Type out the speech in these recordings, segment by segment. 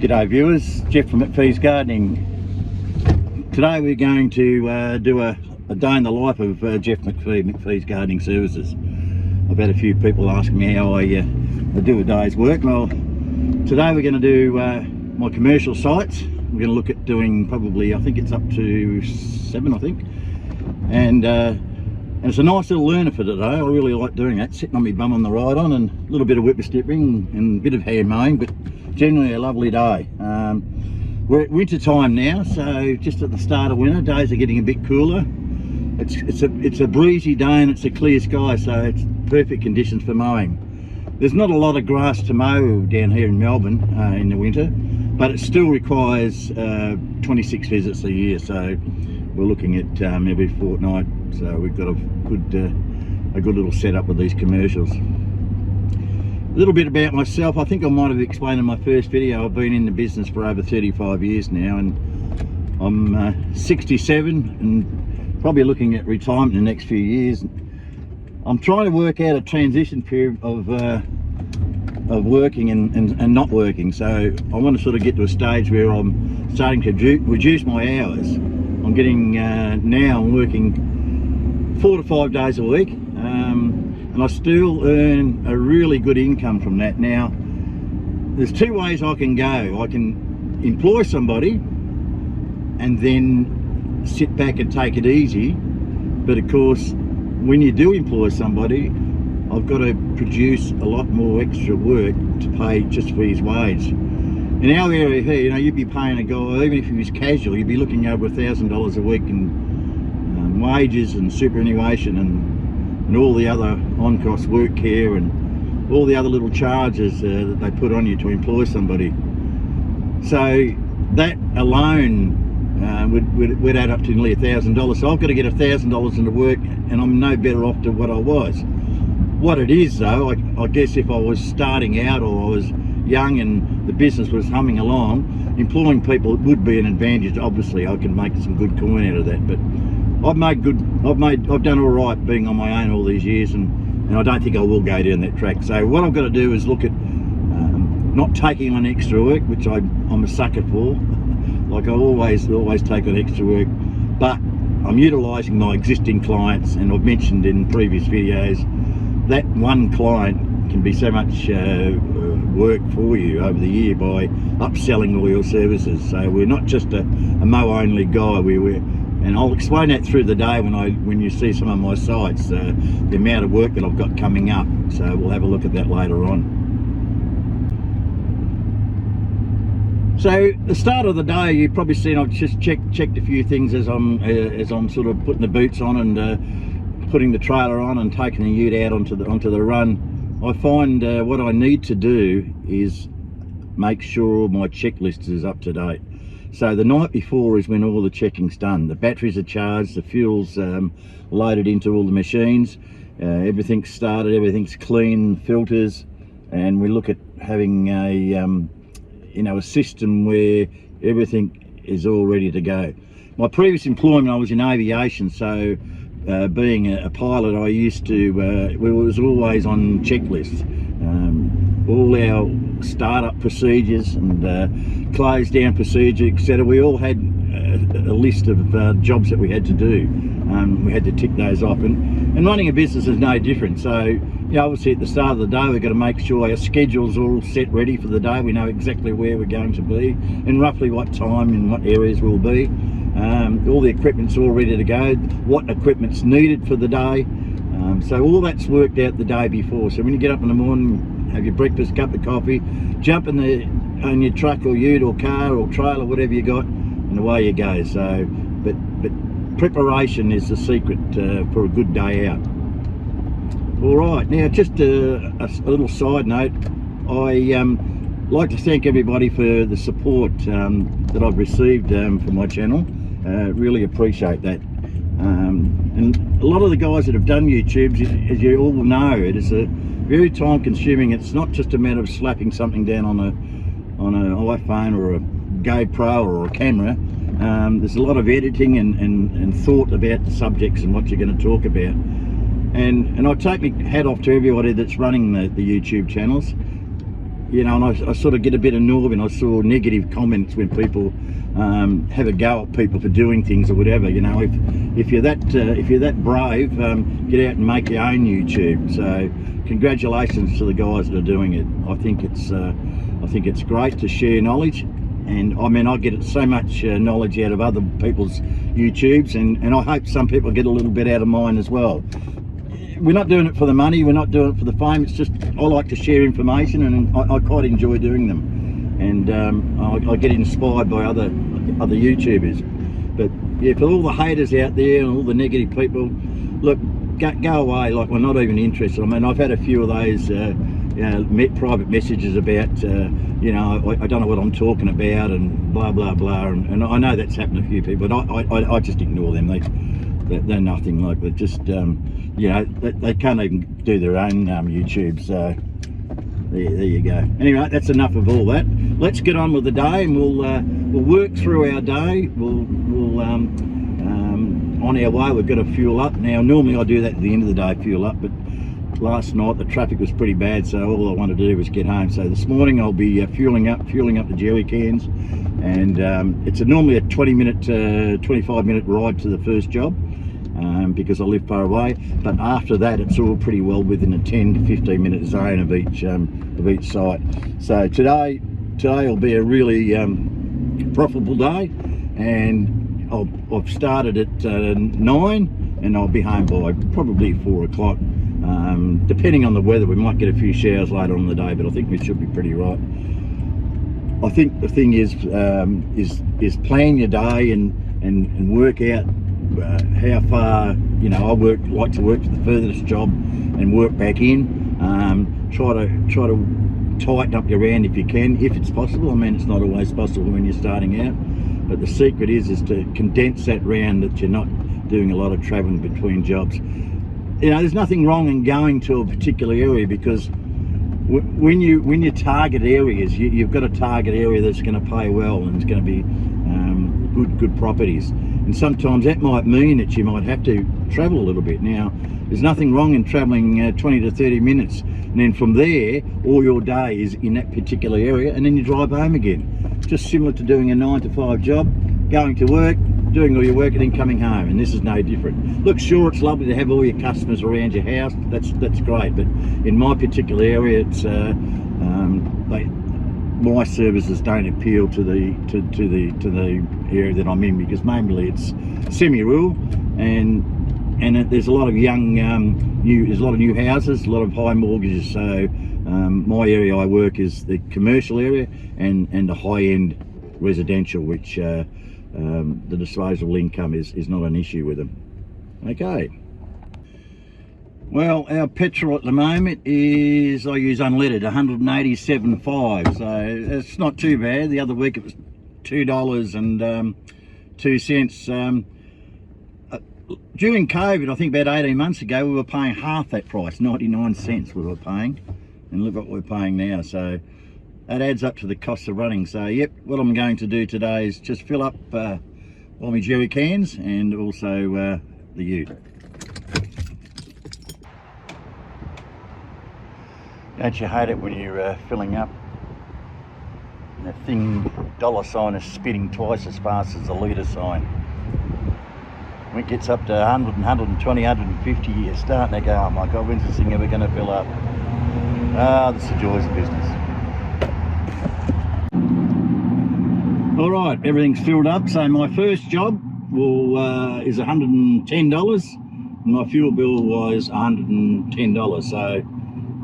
G'day viewers, Jeff from yet.This Gardening. Today we're going to do a day in the life of Jeff McPhee, yet.This Gardening Services. I've had a few people asking me how I do a day's work. Well, today we're going to do my commercial sites. We're going to look at doing probably, I think it's up to 7, I think. And it's a nice little learner for today. I really like doing that, sitting on my bum on the ride-on and a little bit of whipper-stipping and a bit of hand mowing, but generally a lovely day. We're at winter time now, so just at the start of winter, days are getting a bit cooler. It's a breezy day and it's a clear sky, so it's perfect conditions for mowing. There's not a lot of grass to mow down here in Melbourne in the winter, but it still requires 26 visits a year, so we're looking at every fortnight. So we've got a good little setup with these commercials. A little bit about myself. I think I might have explained in my first video, I've been in the business for over 35 years now, and I'm 67 and probably looking at retirement in the next few years. I'm trying to work out a transition period of working and not working, so I want to sort of get to a stage where I'm starting to reduce my hours. I'm getting now I'm working 4 to 5 days a week, and I still earn a really good income from that. Now, there's 2 ways I can go. I can employ somebody and then sit back and take it easy, but of course when you do employ somebody, I've got to produce a lot more extra work to pay just for his wage. In our area here, you know, you'd be paying a guy, even if he was casual, you'd be looking over $1,000 a week in wages and superannuation and all the other on-cost work care and all the other little charges that they put on you to employ somebody. So that alone would add up to nearly $1,000. So I've got to get $1,000 into work, and I'm no better off to what I was. What it is though, I guess if I was starting out or I was young and the business was humming along, employing people would be an advantage. Obviously I can make some good coin out of that, but I've done all right being on my own all these years, and I don't think I will go down that track. So what I've got to do is look at not taking on extra work, which I'm a sucker for. Like I always take on extra work, but I'm utilising my existing clients, and I've mentioned in previous videos that one client can be so much work for you over the year by upselling all your services. So we're not just a mow only guy. And I'll explain that through the day when you see some of my sites, the amount of work that I've got coming up. So we'll have a look at that later on. So the start of the day, you've probably seen I've just checked a few things as I'm sort of putting the boots on and putting the trailer on and taking the ute out onto the run. I find what I need to do is make sure my checklist is up to date. So the night before is when all the checking's done. The batteries are charged, the fuel's loaded into all the machines, everything's started, everything's clean, filters, and we look at having a system where everything is all ready to go. My previous employment, I was in aviation, so being a pilot, I used to, we was always on checklists. All our startup procedures and close down procedure, etc. We all had a list of jobs that we had to do. We had to tick those off, and running a business is no different. So, you know, obviously at the start of the day, we've got to make sure our schedule's all set ready for the day. We know exactly where we're going to be and roughly what time and what areas we'll be. All the equipment's all ready to go, what equipment's needed for the day. So all that's worked out the day before. So when you get up in the morning, have your breakfast, cup of coffee, jump on your truck or ute or car or trailer, whatever you got, and away you go. So, but preparation is the secret for a good day out. All right, now just a little side note. I like to thank everybody for the support that I've received from my channel. Really appreciate that. And a lot of the guys that have done YouTube, as you all know, it is a very time consuming. It's not just a matter of slapping something down on an iPhone or a GoPro or a camera. There's a lot of editing and thought about the subjects and what you're going to talk about. And I take my hat off to everybody that's running the YouTube channels. you know, and I sort of get a bit annoyed when I saw negative comments when people have a go at people for doing things or whatever. You know, if you're that brave, get out and make your own YouTube. So congratulations to the guys that are doing it. I think it's great to share knowledge, and I mean, I get so much knowledge out of other people's YouTubes, and I hope some people get a little bit out of mine as well. We're not doing it for the money, we're not doing it for the fame, it's just I like to share information, and I quite enjoy doing them, and I get inspired by other YouTubers. But yeah, for all the haters out there and all the negative people, look, go away. Like, we're not even interested. I mean, I've had a few of those private messages about you know, I don't know what I'm talking about and blah blah blah, and I know that's happened to a few people, but I just ignore them. They're nothing. Like, they're just you know, they can't even do their own YouTube. So there you go. Anyway, that's enough of all that. Let's get on with the day, and we'll work through our day. We'll on our way, we've got to fuel up. Now, normally I do that at the end of the day, fuel up, but last night the traffic was pretty bad, so all I want to do was get home. So this morning I'll be fueling up the jerry cans, and it's normally a 25-minute ride to the first job, because I live far away. But after that, it's all pretty well within a 10 to 15-minute zone of each site. So today will be a really profitable day, and I've started at 9, and I'll be home by probably 4 o'clock. Depending on the weather, we might get a few showers later on in the day, but I think we should be pretty right. I think the thing is plan your day and work out how far, you know. I like to work to the furthest job and work back in. Try to tighten up your round if you can, if it's possible. I mean, it's not always possible when you're starting out, but the secret is to condense that round, that you're not doing a lot of traveling between jobs. You know, there's nothing wrong in going to a particular area, because when you target areas, you've got a target area that's going to pay well and it's going to be good properties. And sometimes that might mean that you might have to travel a little bit. Now, there's nothing wrong in traveling 20 to 30 minutes, and then from there all your day is in that particular area, and then you drive home again. Just similar to doing a 9 to 5 job, going to work, doing all your work, and then coming home. And this is no different. Look, sure, it's lovely to have all your customers around your house, that's great, but in my particular area, it's my services don't appeal to the area that I'm in, because mainly it's semi-rural, and there's a lot of young there's a lot of new houses, a lot of high mortgages. So my area I work is the commercial area and the high-end residential, which the disposable income is not an issue with them. Okay. Well, our petrol at the moment is, I use unleaded, 187.5, so it's not too bad. The other week it was $2.02. During COVID, I think about 18 months ago, we were paying half that price, 99 cents we were paying, and look what we're paying now. So that adds up to the cost of running. So yep, what I'm going to do today is just fill up all my jerry cans, and also the ute. Don't you hate it when you're filling up and the thing dollar sign is spinning twice as fast as the litre sign? When it gets up to 100, 120, 150, you're starting to go, oh my God, when's this thing ever going to fill up? Ah, that's the joys of business. All right, everything's filled up. So my first job is $110, and my fuel bill was $110. So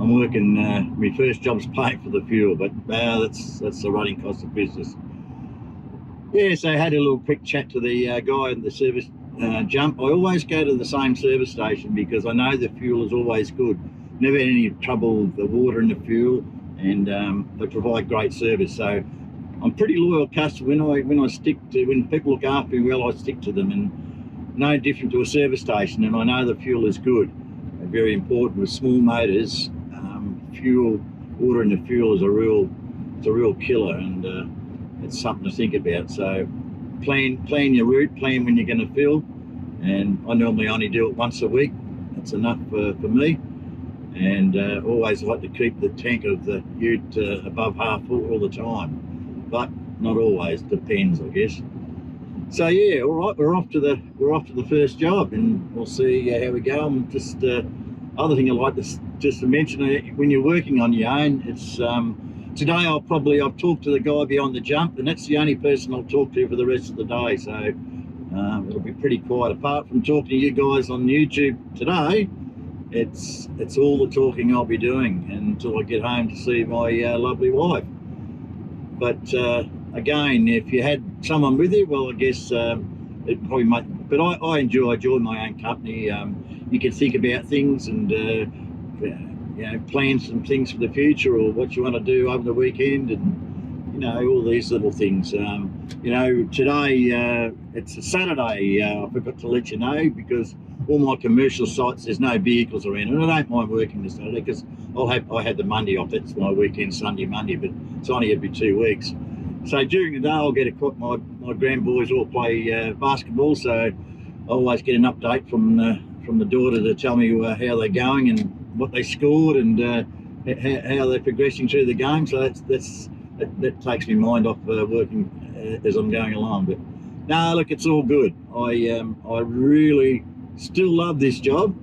I'm working, my first job's paid for the fuel, but that's the running cost of business. Yeah, so I had a little quick chat to the guy at the service jump. I always go to the same service station because I know the fuel is always good. Never had any trouble with the water and the fuel, and they provide great service. So I'm pretty loyal customer. When people look after me well, I stick to them, and no different to a service station. And I know the fuel is good. Very important with small motors. Fuel, water in the fuel is a real killer, and it's something to think about. So plan your route, plan when you're going to fill, and I normally only do it once a week. That's enough for me. and always like to keep the tank of the ute above half full all the time, but not always. Depends, I guess. So yeah, all right, we're off to the first job, and we'll see how we go. I'm just other thing I like to mention, when you're working on your own, it's today I've talked to the guy behind the jump, and that's the only person I'll talk to for the rest of the day. So it'll be pretty quiet. Apart from talking to you guys on YouTube today, it's all the talking I'll be doing until I get home to see my lovely wife. But again, if you had someone with you, well, I guess it probably might. But I enjoy my own company. You can think about things and plan some things for the future, or what you want to do over the weekend, and all these little things. Today it's a Saturday. I forgot to let you know, because all my commercial sites, there's no vehicles around, and I don't mind working this Saturday because I had the Monday off. That's my weekend, Sunday, Monday, but it's only every 2 weeks. So during the day I'll get my grand boys all play basketball, so I always get an update from the daughter to tell me how they're going and what they scored, and how they're progressing through the game. So that takes my mind off working as I'm going along. But no, look, it's all good. I really still love this job.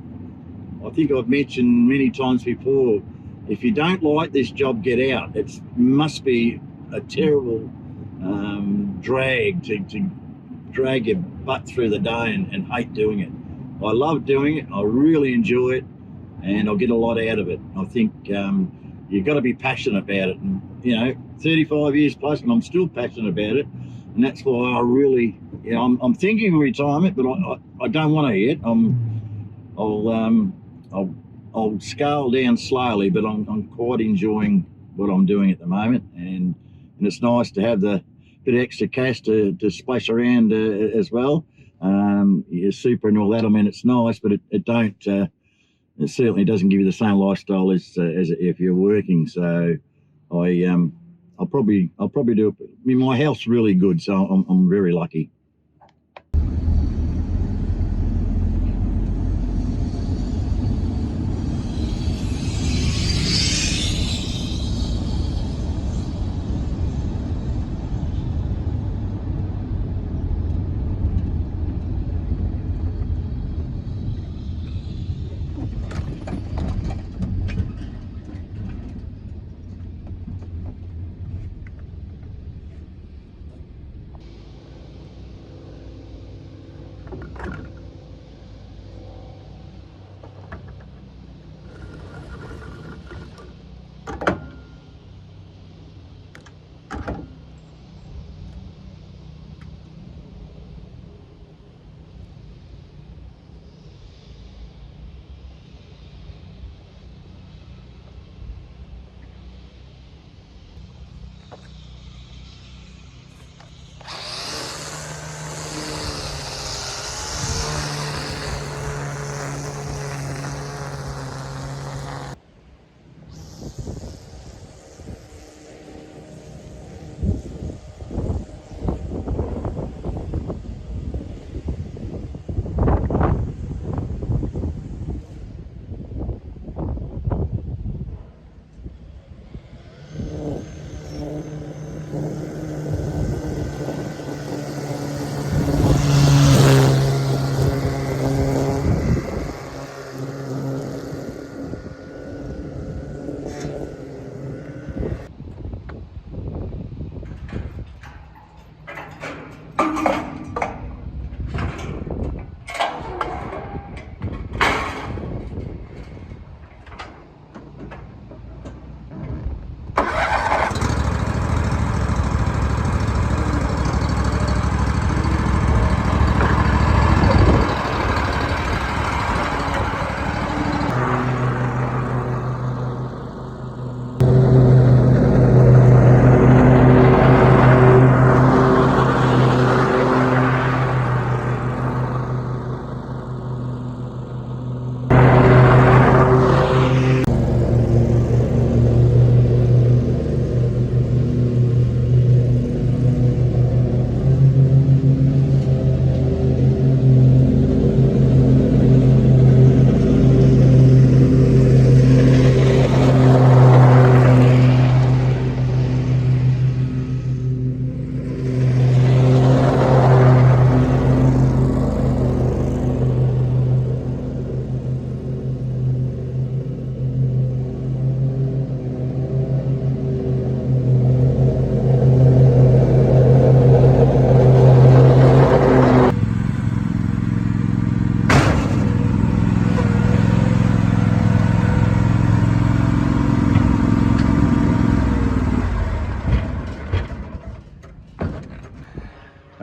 I think I've mentioned many times before, if you don't like this job, get out. It must be a terrible drag to drag your butt through the day and hate doing it. I love doing it. I really enjoy it, and I'll get a lot out of it. I think you've got to be passionate about it, and 35 years plus, and I'm still passionate about it, and that's why I really, I'm thinking of retirement, but I don't want to yet. I'll scale down slowly, but I'm quite enjoying what I'm doing at the moment, and it's nice to have the bit of extra cash to splash around as well. Your super and all that. I mean, it's nice, but it certainly doesn't give you the same lifestyle as if you're working. So I'll probably do it. I mean, my health's really good, so I'm very lucky.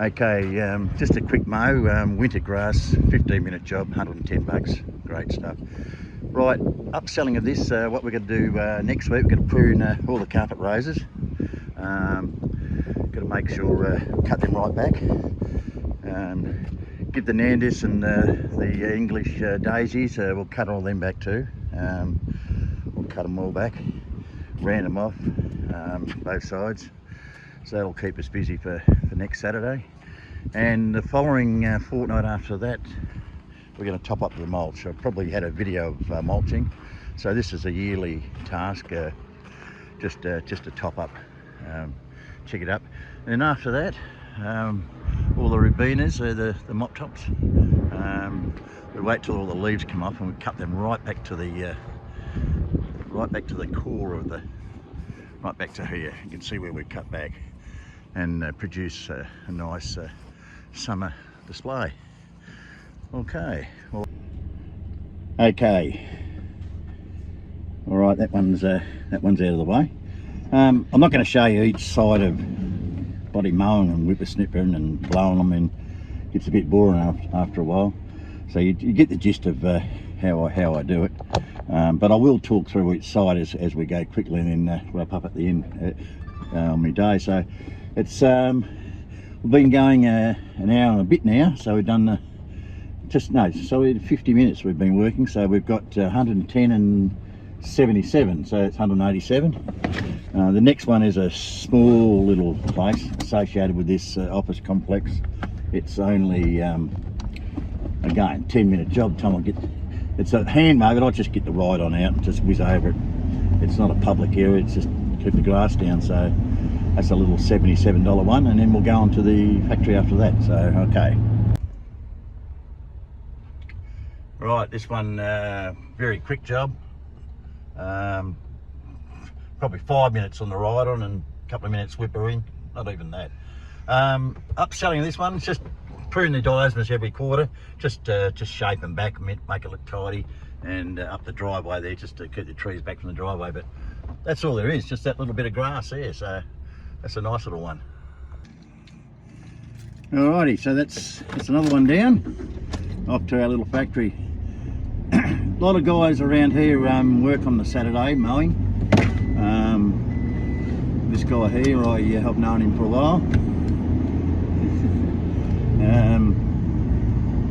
Okay, just a quick mow, winter grass, 15-minute job, 110 bucks, great stuff. Right, upselling of this, what we're going to do next week, we're going to prune all the carpet roses. Got to make sure, cut them right back. Give the Nandis and the English daisies, we'll cut all them back too. We'll cut them all back, round them off, both sides. So that'll keep us busy for next Saturday. And the following fortnight after that, we're going to top up the mulch. I've probably had a video of mulching. So this is a yearly task, just a top up, check it up. And then after that, all the rubinas, the mop tops, we wait till all the leaves come off and we cut them right back to the core of the, right back to here. You can see where we cut back, and produce a nice summer display. Okay. Well, okay. All right, that one's out of the way. I'm not going to show you each side of body mowing and whippersnippering and blowing them, and it's a bit boring after a while. So you get the gist of how I do it. But I will talk through each side as we go quickly, and then wrap up at the end on my day. So it's we've been going an hour and a bit now. So we've done so we 50 minutes we've been working. So we've got 110 and 77. So it's 187. The next one is a small little place associated with this office complex. It's only again 10-minute job. Time I get. It's a hand mow, but I just get the ride on out and just whiz over it. It's not a public area, it's just keep the grass down. So that's a little $77 one, and then we'll go on to the factory after that. So, okay. Right, this one, very quick job. Probably 5 minutes on the ride on and a couple of minutes whipper in, not even that. Upselling this one, it's just prune the diasmus every quarter, just shape them back, make it look tidy, and up the driveway there, just to keep the trees back from the driveway. But that's all there is, just that little bit of grass there. So that's a nice little one. Alrighty, so that's another one down, off to our little factory. A lot of guys around here work on the Saturday mowing. This guy here, I've known him for a while.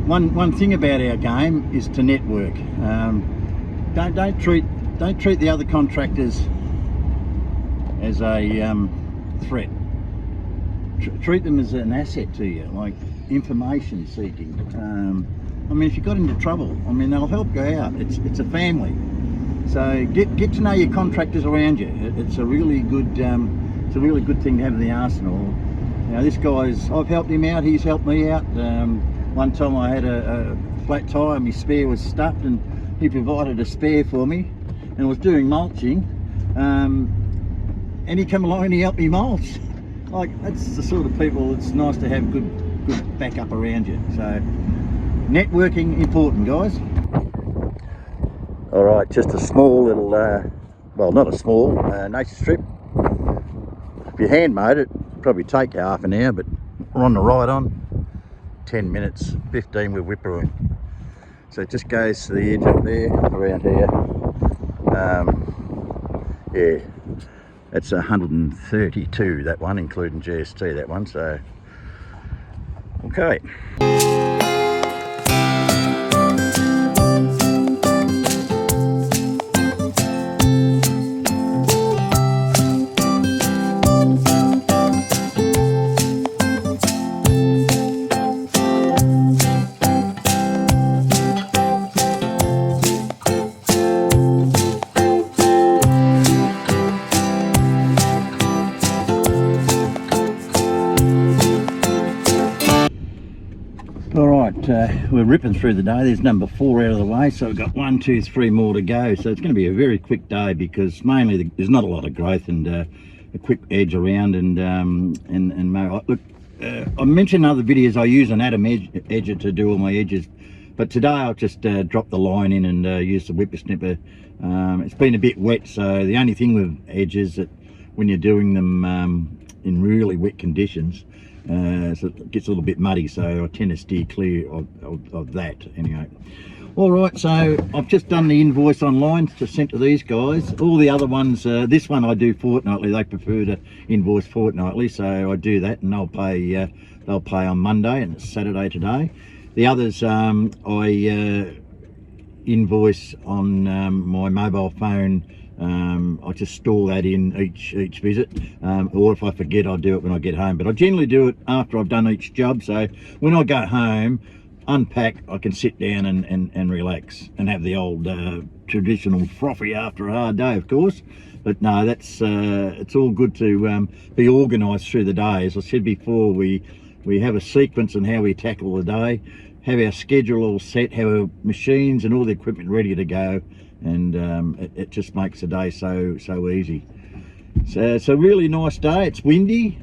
One thing about our game is to network. Don't treat the other contractors as a threat. Treat them as an asset to you, like information seeking. I mean, if you got into trouble, I mean, they'll help you out. It's a family. So get to know your contractors around you. It's a really good thing to have in the arsenal. Now this guy's, I've helped him out, he's helped me out. One time I had a flat tire and my spare was stuffed, and he provided a spare for me, and I was doing mulching, and he came along and he helped me mulch. Like, that's the sort of people, it's nice to have good backup around you. So networking important, guys. All right, just a small little, well, not a small, nature strip. If you hand mowed it, probably take you half an hour, but we're on the ride on 10 minutes, 15 with whipper. So it just goes to the edge up there, around here. Yeah, it's 132, that one, including GST, that one. So okay. We're ripping through the day. There's number 4 out of the way, so we've got 1, 2, 3 more to go. So it's going to be a very quick day, because mainly there's not a lot of growth, and a quick edge around and mow. Look, I mentioned in other videos I use an atom edger to do all my edges, but today I'll just drop the line in and use the whippersnipper. It's been a bit wet, so the only thing with edges that when you're doing them in really wet conditions, so it gets a little bit muddy, so I tend to steer clear of that anyway. All right, so I've just done the invoice online to send to these guys. All the other ones, this one I do fortnightly. They prefer to invoice fortnightly, so I do that, and they'll pay on Monday, and it's Saturday today. The others I invoice on my mobile phone. I just store that in each visit, or if I forget, I'll do it when I get home, but I generally do it after I've done each job. So when I go home, unpack, I can sit down and relax and have the old traditional frothy after a hard day, of course. But no, that's it's all good to be organised through the day. As I said before, we have a sequence on how we tackle the day, have our schedule all set, have our machines and all the equipment ready to go, and it just makes the day so easy. So it's a really nice day. It's windy,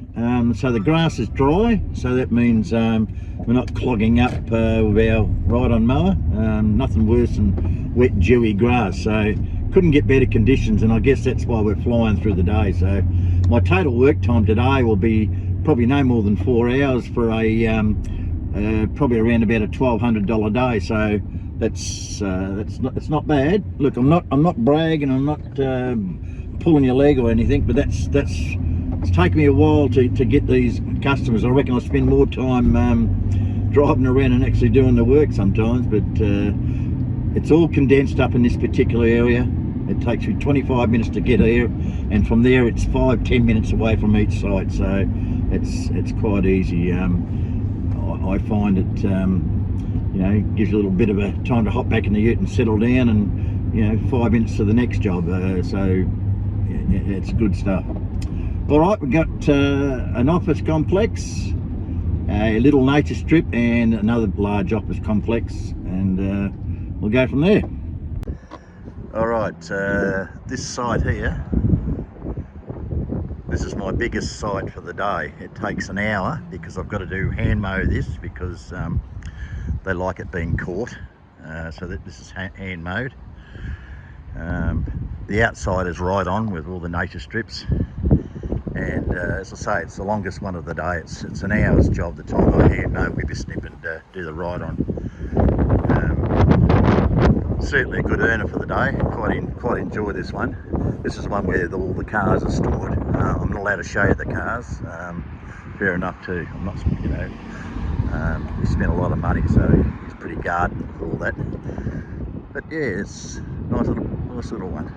so the grass is dry, so that means we're not clogging up with our ride-on mower. Nothing worse than wet, dewy grass, so couldn't get better conditions, and I guess that's why we're flying through the day. So my total work time today will be probably no more than 4 hours for a probably around about a $1,200 day. So it's not bad. Look, I'm not bragging, I'm not pulling your leg or anything, but it's taken me a while to get these customers. I reckon I spend more time driving around and actually doing the work sometimes, but it's all condensed up in this particular area. It takes me 25 minutes to get here, and from there it's 5-10 minutes away from each site, so it's quite easy. I find it you know, gives you a little bit of a time to hop back in the ute and settle down, and 5 minutes to the next job, so it's good stuff. All right, we've got an office complex, a little nature strip, and another large office complex, and we'll go from there. All right, this site here, this is my biggest site for the day. It takes an hour because I've got to do hand mow this, because they like it being caught, so that this is hand mowed. The outside is right on with all the nature strips, and as I say, it's the longest one of the day. It's an hour's job. The time I hand mow, whip a snip and do the ride on. Certainly a good earner for the day. Quite enjoy this one. This is one where all the cars are stored. I'm not allowed to show you the cars. Fair enough too. I'm not, we spent a lot of money, so it's pretty garden with all that. But yeah, it's nice little one.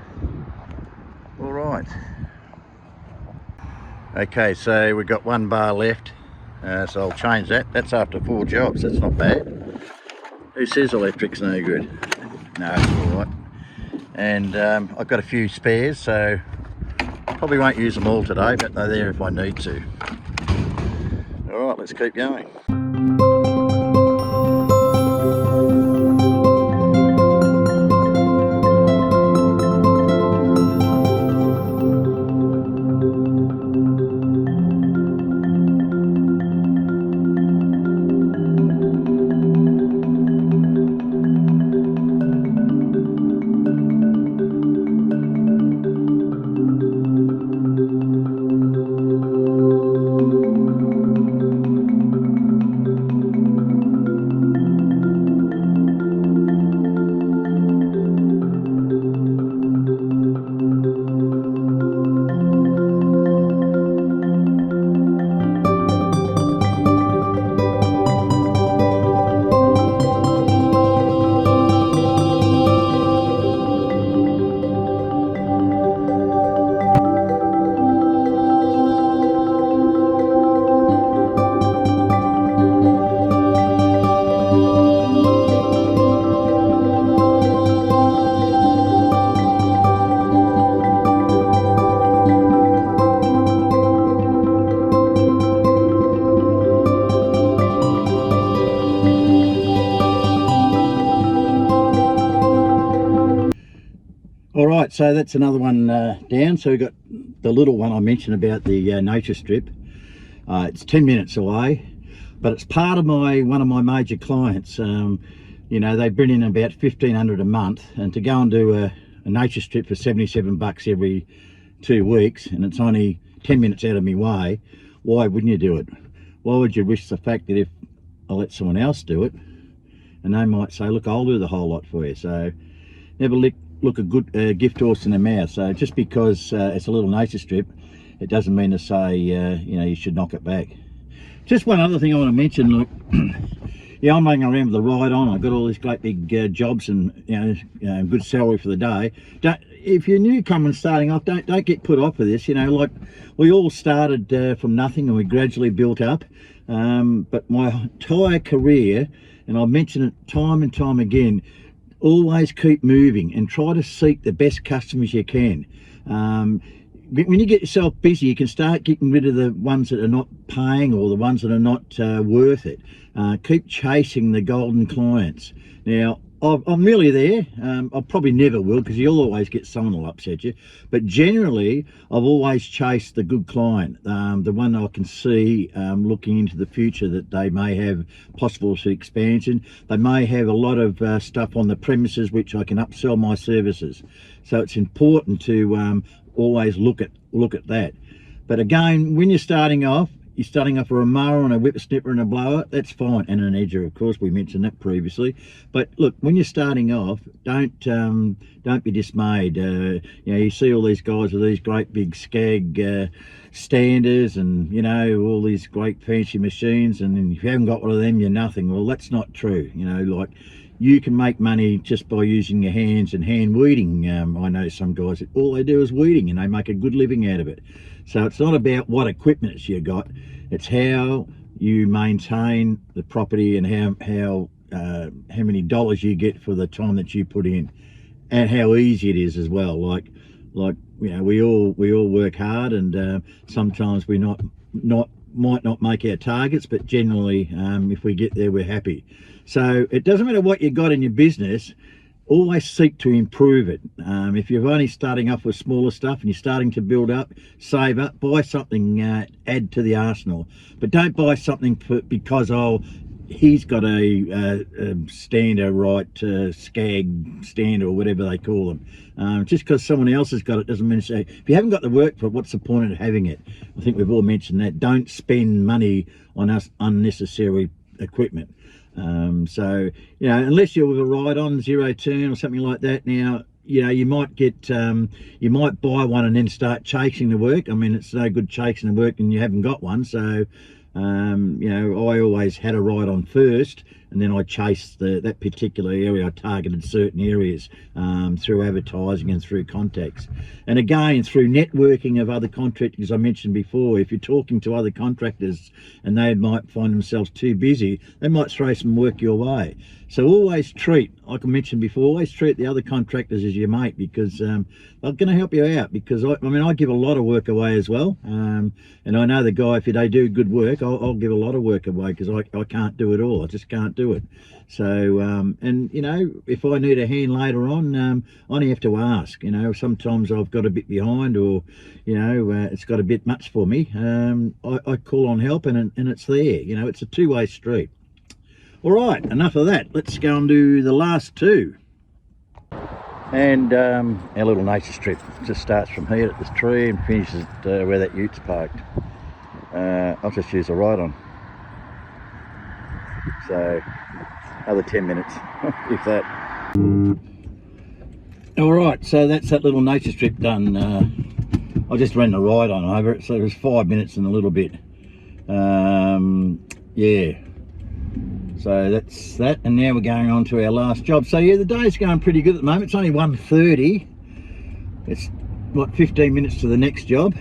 All right. Okay, so we've got one bar left, so I'll change that. That's after 4 jobs. That's not bad. Who says electric's no good? No, it's all right. And I've got a few spares, so probably won't use them all today, but they're there if I need to. All right, let's keep going. All right, so that's another one down. So we've got the little one I mentioned about the nature strip. It's 10 minutes away, but it's part of one of my major clients. You know, they bring in about $1,500 a month, and to go and do a nature strip for $77 every 2 weeks, and it's only 10 minutes out of my way, why wouldn't you do it? Why would you risk the fact that if I let someone else do it, and they might say, look, I'll do the whole lot for you. So never look a good gift horse in the mouth. So just because it's a little nature strip, it doesn't mean to say you know, you should knock it back. Just one other thing I want to mention, look, yeah, I'm running around with the ride on. I've got all these great big jobs and you know, good salary for the day. If you're newcomer and starting off, don't get put off with this. You know, like we all started from nothing and we gradually built up. But my entire career, and I've mentioned it time and time again, always keep moving and try to seek the best customers you can. When you get yourself busy, you can start getting rid of the ones that are not paying or the ones that are not worth it. Keep chasing the golden clients. Now, I'm really there. I probably never will, because you'll always get someone who'll upset you. But generally, I've always chased the good client, the one that I can see looking into the future that they may have possible expansion. They may have a lot of stuff on the premises which I can upsell my services. So it's important to always look at that. But again, when you're starting off for a mower and a whippersnipper and a blower, that's fine, and an edger, of course, we mentioned that previously. But look, when you're starting off, don't be dismayed. You know, you see all these guys with these great big Skag standers and, you know, all these great fancy machines, and if you haven't got one of them, you're nothing. Well, that's not true. You know, like, you can make money just by using your hands and hand weeding. I know some guys that all they do is weeding and they make a good living out of it. So it's not about what equipment you got, it's how you maintain the property and how many dollars you get for the time that you put in, and how easy it is as well. Like you know, we all work hard, and sometimes we might not make our targets, but generally if we get there, we're happy. So it doesn't matter what you got in your business, always seek to improve it. If you're only starting off with smaller stuff and you're starting to build up, save up, buy something, add to the arsenal. But don't buy something because, oh, he's got a stander, right, Skag stander or whatever they call them. Just because someone else has got it doesn't mean to say, if you haven't got the work for it, what's the point of having it? I think we've all mentioned that. Don't spend money on unnecessary equipment. So, you know, unless you're with a ride-on, zero turn or something like that, now, you know, you might get, you might buy one and then start chasing the work. I mean, it's no good chasing the work and you haven't got one. So, you know, I always had a ride-on first, and then I chased that particular area. I targeted certain areas through advertising and through contacts. And again, through networking of other contractors, I mentioned before, if you're talking to other contractors and they might find themselves too busy, they might throw some work your way. So always treat, like I mentioned before, always treat the other contractors as your mate, because they're going to help you out. Because I mean, I give a lot of work away as well, and I know the guy, if they do good work, I'll give a lot of work away, because I can't do it all. I just can't do it. So and you know, if I need a hand later on, I only have to ask. You know, sometimes I've got a bit behind, or you know, it's got a bit much for me. I call on help, and it's there. You know, it's a two-way street. All right, enough of that. Let's go and do the last two. And our little nature strip just starts from here at this tree and finishes where that utes parked. I'll just use a ride-on. So another 10 minutes, if that. All right, so that's that little nature strip done. I just ran the ride-on over it, so it was 5 minutes and a little bit. Yeah. So that's that, and now we're going on to our last job. So yeah, the day's going pretty good at the moment. It's only 1:30. It's what, 15 minutes to the next job.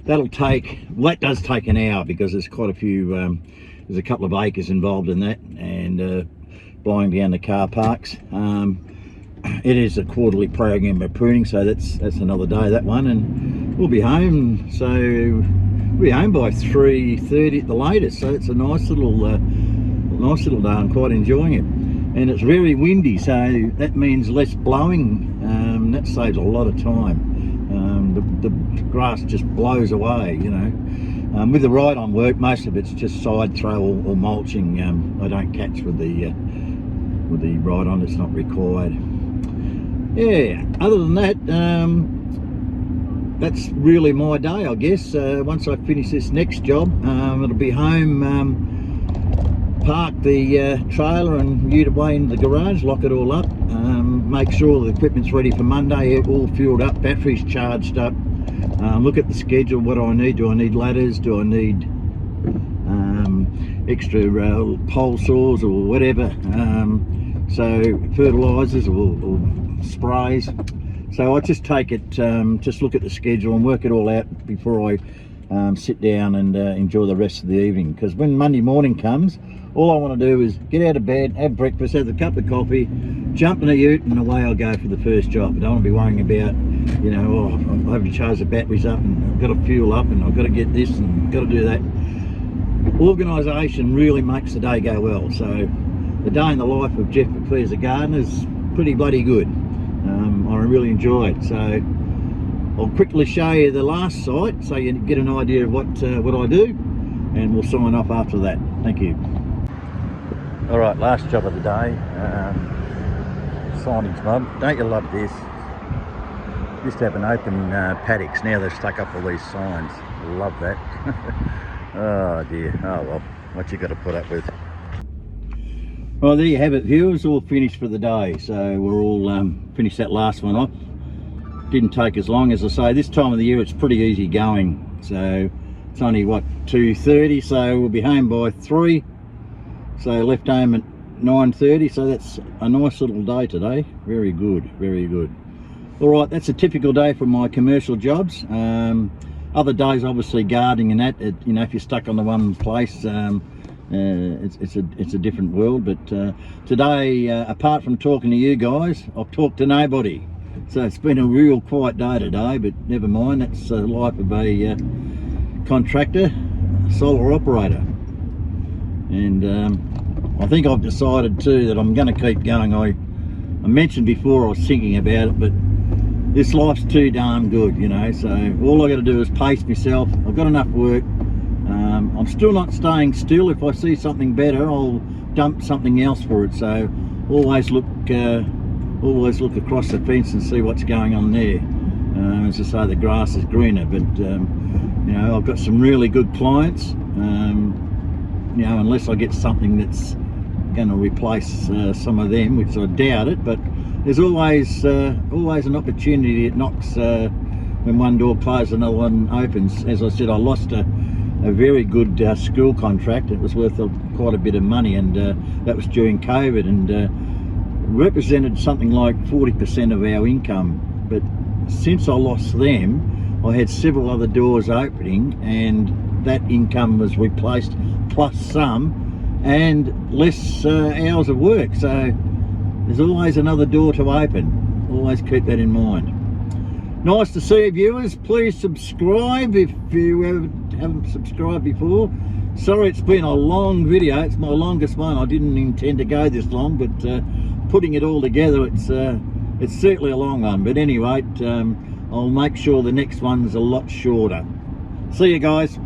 That'll take, well, that does take an hour, because there's quite a few, there's a couple of acres involved in that, and blowing down the car parks. It is a quarterly program of pruning, so that's another day, that one, and we'll be home. So we'll be home by 3:30 at the latest. So it's a nice little day. I'm quite enjoying it, and it's very windy, so that means less blowing. That saves a lot of time. The grass just blows away, you know. With the ride-on work, most of it's just side throw or mulching. I don't catch with the ride-on; it's not required. Yeah. Other than that, that's really my day, I guess. Once I finish this next job, it'll be home, park the trailer and ute away into the garage, lock it all up, make sure the equipment's ready for Monday, all fueled up, batteries charged up, look at the schedule, what do I need? Do I need ladders? Do I need extra pole saws or whatever? So fertilizers or sprays. So I just take it, just look at the schedule and work it all out before I sit down and enjoy the rest of the evening. Because when Monday morning comes, all I want to do is get out of bed, have breakfast, have a cup of coffee, jump in a ute, and away I go for the first job. I don't want to be worrying about, you know, oh, I have to charge the batteries up and I've got to fuel up and I've got to get this and I've got to do that. Organisation really makes the day go well. So the day in the life of Jeff McPhee as a gardener is pretty bloody good. I really enjoy it. So I'll quickly show you the last site so you get an idea of what I do, and we'll sign off after that. Thank you. All right, last job of the day. Signage mob. Don't you love this? Used to have an open paddocks. Now they've stuck up all these signs. Love that. Oh dear. Oh well, what you got to put up with. Well, there you have it, viewers, all finished for the day. So we're all finished that last one off. Didn't take as long. As I say, this time of the year it's pretty easy going. So it's only what, 2:30, so we'll be home by 3. So left home at 9:30, so that's a nice little day today. Very good, very good. All right, that's a typical day for my commercial jobs. Other days, obviously gardening and that, you know, if you're stuck on the one place, it's a different world. But today, apart from talking to you guys, I've talked to nobody. So it's been a real quiet day today, but never mind. That's the life of a contractor, solar operator. And I think I've decided too that I'm going to keep going. I mentioned before I was thinking about it, but this life's too darn good, you know. So all I got to do is pace myself. I've got enough work. I'm still not staying still. If I see something better, I'll dump something else for it. So always look across the fence and see what's going on there. As I say, the grass is greener, but you know, I've got some really good clients. You know, unless I get something that's going to replace some of them, which I doubt it, but there's always an opportunity that knocks when one door closes, another one opens. As I said, I lost a very good school contract. It was worth quite a bit of money, and that was during COVID, and represented something like 40% of our income. But since I lost them, I had several other doors opening, and that income was replaced, plus some, and less hours of work. So there's always another door to open. Always keep that in mind. Nice to see you, viewers. Please subscribe if you haven't subscribed before. Sorry it's been a long video. It's my longest one. I didn't intend to go this long, but putting it all together, it's certainly a long one. But anyway, I'll make sure the next one's a lot shorter. See you guys.